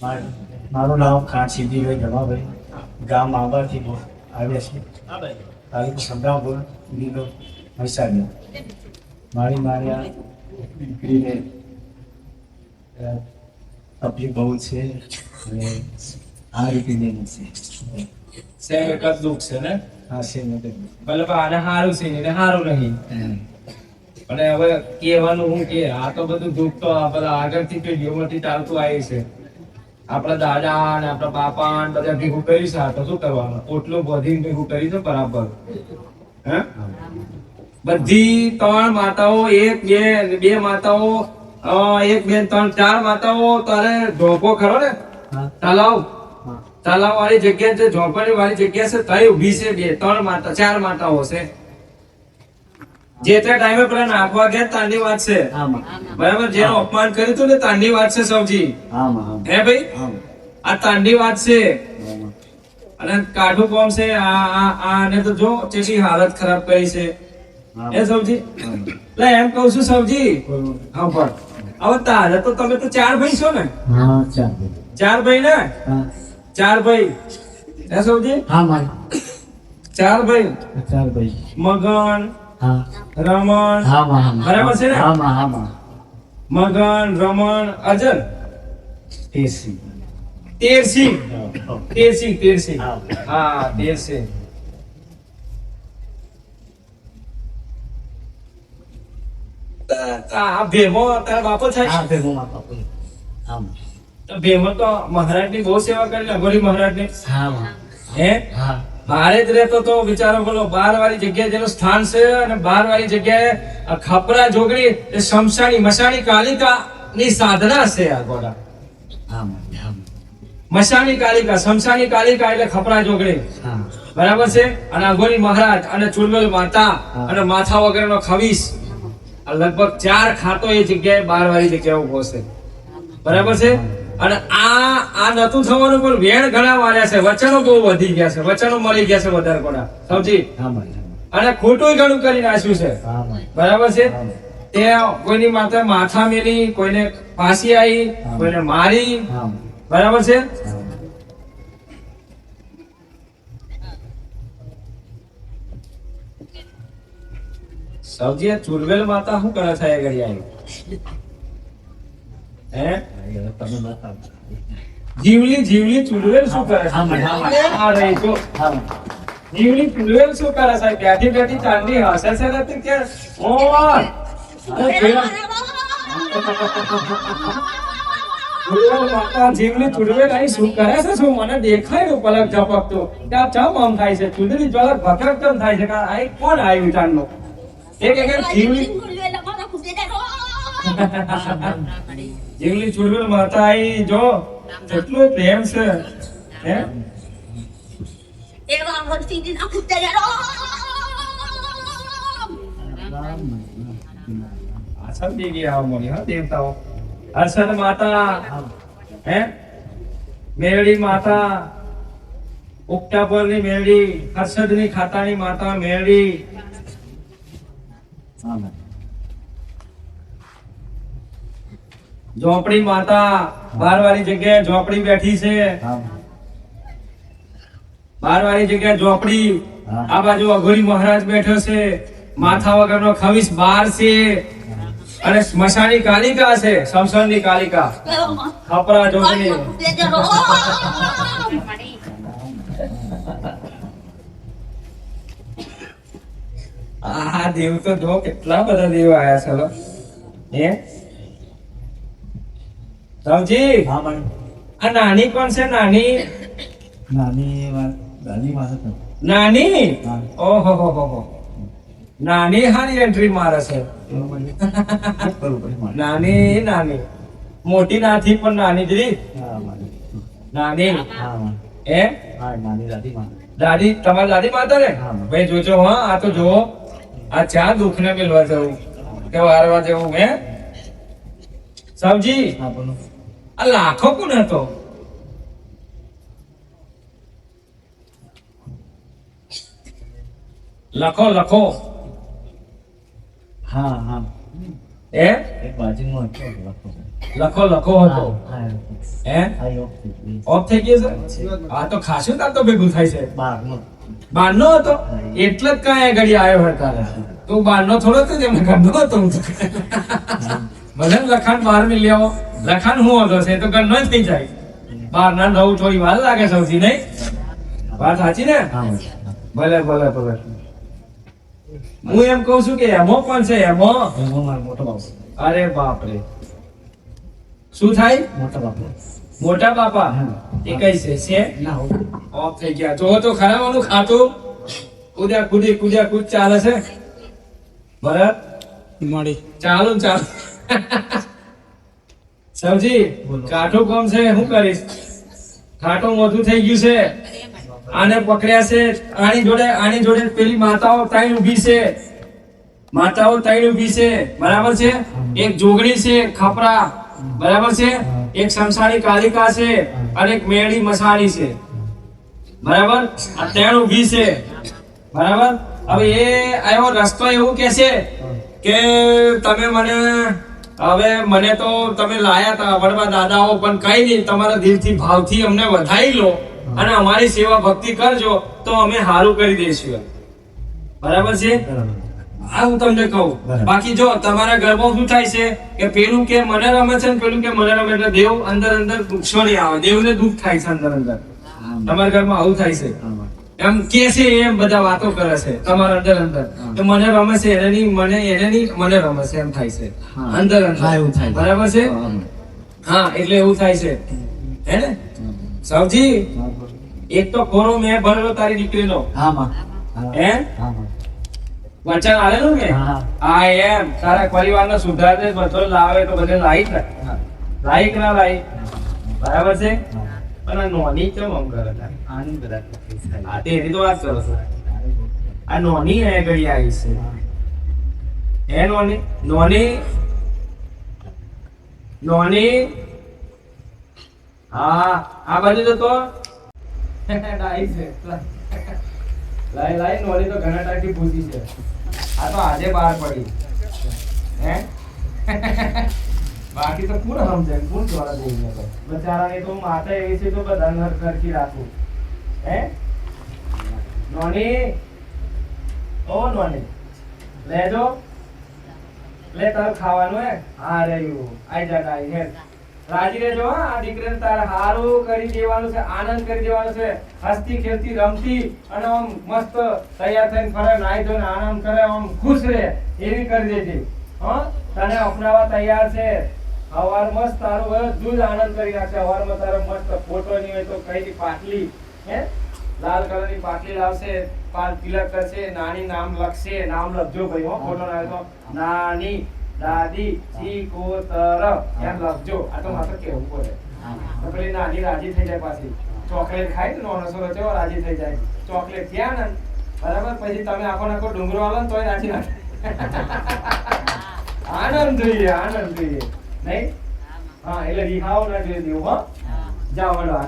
મારું નામ ખાન સિદ્ધિભાઈ જમાભાઈ, ગામ આંબાથી આવ્યા છે. તારીખ સંગ્રામપુર જિલ્લો મહીસાગર. મારી આ દીકરીને તકલીફ બહુ છે અને આ રીતે છે સેમ એક જ દુઃખ છે ને. હા છે મતલબ મતલબ આને સારું છે ને સારું નહીં. અને હવે કહેવાનું હું કે આ તો બધું દુઃખ તો બધા આગળથી પેઢીઓમાંથી ચાલતું આવ્યું છે. આપણા દાદા ને આપણા બાપા ને બધા ભેગું કર્યું છે. આ તો શું કરવાનું, પોટલું બધી ભેગું કર્યું છે બરાબર. હે બધી 3 માતાઓ, 1 2 2 માતાઓ, 1 2 3 4 માતાઓ તારે ઝોપો ખરો ને તલાવ વાળી જગ્યા છે, ઝોપડી વાળી જગ્યા છે, તઈ ઊભી છે 2 3 માતા 4 માતાઓ છે. જે તે ટાઈમે પેલા નાખવા ગયા તાંડી વાત છે બરાબર. જેનું અપમાન કર્યું હતું ને તાંડી વાત છે સૌજી. હે ભાઈ આ તાંડી વાત છે. અને કાઢું કોમ છે આને તો જો ચેટલી હાલત ખરાબ કરી છે. એ સૌજી એટલે એમ કહું છું સૌજી, હા પણ હવે તારે તો તમે તો 4 ભાઈ છો ને. હા 4 ભાઈ ને. 4 ભાઈ હે સૌજી. 4 ભાઈ. મગન, રમણ, બરાબર છે ને. મગન, રમણ, અજન, તેરસિંહ. હા તેરસિંહ. આ ભેમો તારા બાપો થાય. તો ભેમો તો મહારાજ ની બહુ સેવા કરી ને, અઘોરી મહારાજ ની. હે બારે જ રહેતો તો બિચારો બોલો 12 વાળી જગ્યાએ જેનું સ્થાન છે. અને 12 વાળી જગ્યાએ ખપરા જોગણી એ શમશાની મશાની કાલિકા ની સાધના છે. આ ગોડા મશાની કાલિકા, શમશાની કાલિકા એટલે ખપરા જોગણી બરાબર છે. અને અઘોરી મહારાજ અને ચુલબલ માતા અને માથા વગરનો ખવીસ લગભગ 4 ખાતો એ જગ્યાએ 12 વાળી જગ્યાએ ઉભો છે બરાબર છે. અને આ નતું થવાનું પણ વેણ ઘણા માર્યા છે. વચનો બહુ વધી ગયા છે, વચનો મળી ગયા છે વધારે કોના સમજી. અને ખોટું ઘણું કરી નાખ્યું છે બરાબર છે. તે કોઈની માથે માથા મેલી, કોઈને ફાંસી આવી, કોઈને મારી બરાબર છે. સૌજી ચુલવેલ માતા શું કરે છે ઘડી આવી? હે જીવલી ચુલવેલ શું કરે છે? જીવલી ચુલવેલ શું કરે છે? બેઠી ચાંદી હસે છે ને તું કે જીવલી ચુલવેલ અહીં શું કરે છે? શું મને દેખાય પલક ઝપકતો ત્યાં ચમ આમ થાય છે? ચુંદડી જ્વાલા ભકરક કેમ થાય છે? આ કોણ આવ્યું ચાંદનો? જીવલી ચુલબુલ માતા આઈ જો કેટલું પ્રેમ છે. હે દેવતાઓ હર્ષદ માતા, હે મેરડી માતા, ઉક્તાપર ની મેરડી, હર્ષદ ની ખાતાની માતા મેરડી, ઝોપડી માતા 12 વાળી જગ્યાએ ઝોપડી બેઠી છે. 12 વાળી જગ્યાએ ઝોપડી. આ બાજુ અઘોરી મહારાજ બેઠો છે. માથા વગરનો ખવીસ 12 છે. અને સ્મશાની કાલિકા છે, શમશાનની કાલિકા ખપરા જોગણી. આ દેવ તો જો કેટલા બધા દેવ આયા છે. હે રામજી આ નાની કોણ છે? નાની ઓહો નાની હારી એન્ટ્રી મારે છે. નાની મોટી નાથી પણ નાની જરી નાની. હે દાદી તમારી દાદી માતા ને ભાઈ જોજો. હા આ તો જુઓ આ 4 દુઃખ ને મેળવા જવું કે વારવા જવું. હે સમજી આ લાખો કોણ હતો? લખો. હા હે એક બાજુમાં લખો. લખો હતો હે ઓફ થઈ ગયો છે આ તો ખાસું તાર તો ભેગું થાય છે બારનો હતો એટલે જ કાંઈ ઘડી આવ્યો હતા તું બારનો થોડો હતો જેમ ઘરનો હતો હું તો. ભલે ને લખાણ 12 લેવો લખાણ હું હતો છે તો ઘરનો જ થઈ જાય બારના નવું થોડી વાર લાગે સૌથી નહીં વાત સાચી ને ભલે ભલે ભલે હું એમ કઉ છું કે એમો કોણ છે એમો અરે બાપ રે શું થાય મોટા બાપા એ કઈ છે ઓફ થઈ ગયા જો તો ખરાવાનું ખાતું કુદ્યા કૂદ ચાલે છે બરાબર ચાલો ચાલો સૌજી કાઠું કોમ છે શું કરીશ કાઠું મોઢું થઈ ગયું છે આને પકડ્યા છે આની જોડે પેલી માતાઓ ત્રણ ઊભી છે બરાબર છે એક જોગણી છે ખપરા બરાબર છે એક શમશાની કાલિકા છે અને એક મેળી મસાણી છે બરાબર આ ત્રણ ઊભી છે બરાબર હવે એ આવ્યો રસ્તો એવું કે છે કે તમે મને તો તમે લાયા હતા વડવા દાદાઓ પણ કઈ નહીં તમારા દિલથી ભાવથી અમને વધાઈ લો અને અમારી સેવા ભક્તિ કરજો તો અમે સારું કરી દઈશું બરાબર છે આ હું તમને કહું બાકી જો તમારા ઘરમાં શું થાય છે કે પેલું કે મને રમે છે ને પેલું કે મને રમે એટલે દેવ અંદર દુઃખો નહીં આવે દેવને દુઃખ થાય છે અંદર તમારા ઘરમાં આવું થાય છે એમ કે છે એમ બધા વાતો કરે છે તમારા અંદર કે મને રમે છે એને નહીં મને રમે છે એમ થાય છે અંદર બરાબર છે હા એટલે એવું થાય છે હે ને સાવજી એક તો ખોરો મેં ભરેલો તારી દીકરીનો હે વચન આલેલું ને આ એમ તારા પરિવારને સુધારે બધો લાવે તો બધે લાઈક ના લાઈક બરાબર છે પણ નોની કેમ આમ કરે આ તેરી તો વાત કરો છો આ નોની એ ઘડી આવી છે એ નોની હા આ બાજુ તો ડાઈ છે લાઈ નોની તો ઘણા ટાઈમથી પૂછી છે આ તો આજે બહાર પડી હે બાકી તો કોણ સમજે કોણ દ્વારા દઈને તો બચારાને તો માતા એવી છે તો બધા ઘર કરકી રાખું હે નોની ઓ નોની લેજો લે તાર ખાવાનું હે હા રહ્યું આઈ જા આઈ હે રાજી રહેજો હા આ દીકરીને તાર હારું કરી દેવાનું છે આનંદ કરી દેવાનું છે હસતી ખેલતી રમતી અને આમ મસ્ત તૈયાર થઈને ફરે નાઈ ધોઈને આરામ કરે આમ ખુશ રહે એવી કરી દેજે હા તને અપનાવવા તૈયાર છે હવાર મસ્ત તારું બધું જ આનંદ કરી નાખશે હવારમાં તારો મસ્ત ફોટો ની હોય તો કઈ પાટલી હે લાલ કલરની પાટલી લાવશે પાલ તિલક કરશે નાની નામ લખશે નામ લખજો ભાઈ હો ફોટો ના તો નાની દાદી ચીકોતર એમ લખજો આ તો માત્ર કેવું પડે તો પેલી નાની રાજી થઈ જાય પાછી ચોકલેટ ખાય ને નોનસો રચો રાજી થઈ જાય ચોકલેટ થયા ને બરાબર પછી તમે આખો ડુંગરો આલો ને તોય રાજી ના આનંદ જોઈએ નહીં હા એટલે રિહાવ ના જોઈએ દેવું હો જાઓ વડો